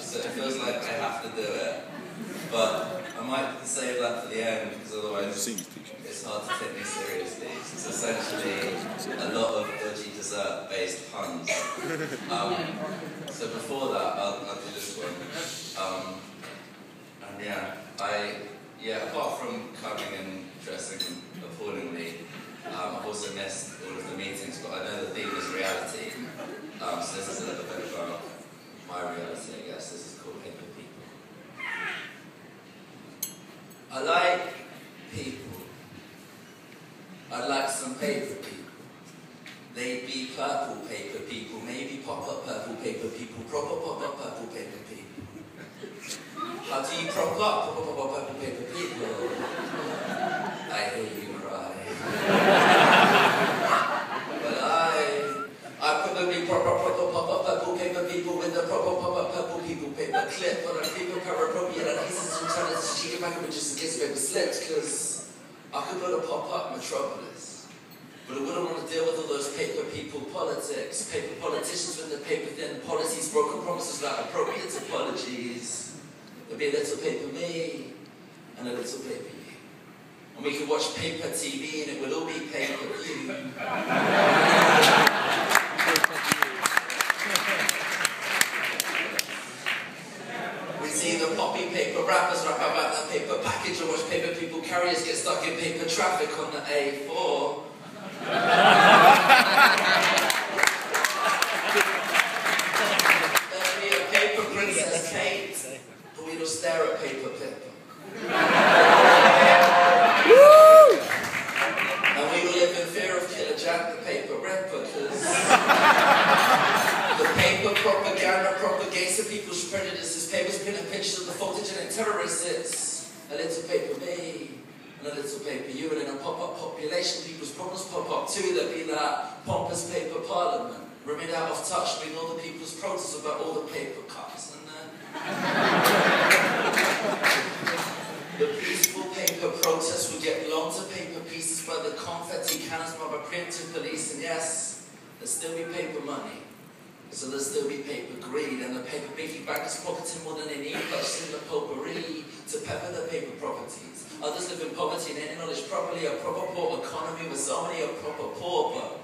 so it feels like I have to do it. But I might save that for the end, because otherwise it's hard to take me seriously. It's essentially a lot of dodgy dessert-based puns. So before that, I'll do this one. And apart from coming and dressing appallingly, I've also missed all of the meetings, but I know the theme is reality. So this is a little bit about my reality, I guess. This is called Paper People. I like people. I'd like some paper people. They'd be purple paper people, maybe pop-up purple paper people, proper pop-up purple paper people. How do you prop up purple paper people? I hear you cry. But I probably proper pop-up purple paper people with the proper pop-up purple people paper clip on a paper appropriate adhesives and turn it to cheeky packages in case paper slips, because I could build a pop-up metropolis. But I wouldn't want to deal with all those paper people politics, paper politicians with the paper thin policies, broken promises without appropriate apologies. There'd be a little paper me and a little paper you. And we could watch paper TV and it would all be paper view. We see the poppy paper rappers rap about the paper package and watch paper people carriers get stuck in paper traffic on the A4. There'll be a paper Princess Kate, but we don't stare at paper paper. And we will live in fear of Killer Jack the paper ripper, because the paper propaganda propagates the people's prejudices. Papers printing pictures of the photogenic terrorists. It's a little paper me and a little paper you, and in a pop-up population, people's problems pop up too. There'll be that pompous paper parliament, remain out of touch with all the people's protests about all the paper cuts, and then the peaceful paper protests will get blown to paper pieces by the confetti cannons by the printing police, and yes, there'll still be paper money. So there'll still be paper greed, and the paper beefy bankers pocketing more than they need, purchasing the potpourri to pepper their paper properties. Others live in poverty and ain't acknowledged properly a proper poor economy with so many are proper poor, but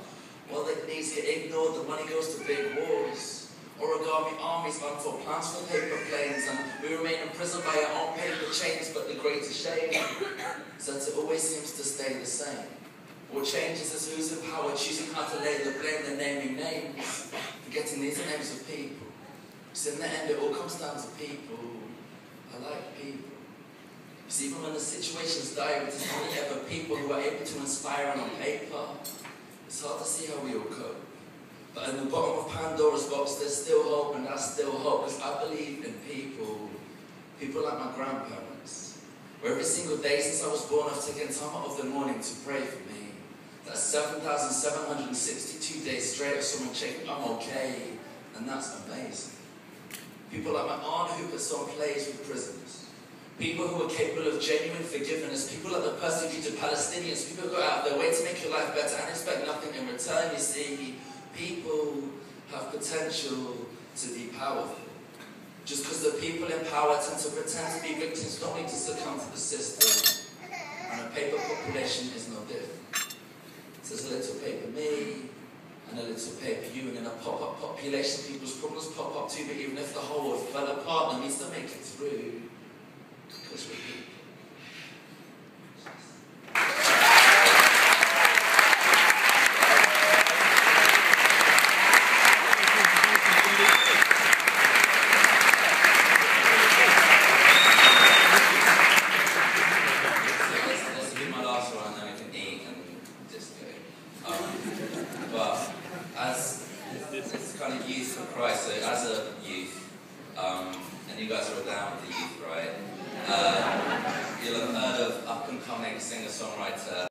while their needs get ignored, the money goes to big wars. Origami armies run for plans for paper planes, and we remain imprisoned by our own paper chains, but the greatest shame is that it always seems to stay the same. What changes is who's in power, choosing how to lay the blame, they're naming names, forgetting these are names of people. So in the end, it all comes down to people. I like people. Because even when the situation's dire, it is only ever people who are able to inspire on paper. It's hard to see how we all cope. But in the bottom of Pandora's box, there's still hope, and that's still hope, because I believe in people. People like my grandparents. Where every single day since I was born, I've taken time out of the morning to pray for me. That's 7,762 days straight of someone checking I'm okay, and that's amazing. People like my aunt who puts on plays with prisoners. People who are capable of genuine forgiveness. People like the persecuted Palestinians. People who go out of their way to make your life better and expect nothing in return. You see, people have potential to be powerful. Just because the people in power tend to pretend to be victims don't need to succumb to the system. And a paper population is no different. So there's a little paper me, and a little paper you, and in a pop-up population, people's problems pop up too, but even if the whole world fell apart, there needs to make it through, because we're people. But as kind of youth for Christ, so as a youth, and you guys are all down with the youth, right? You'll have heard of up-and-coming singer-songwriter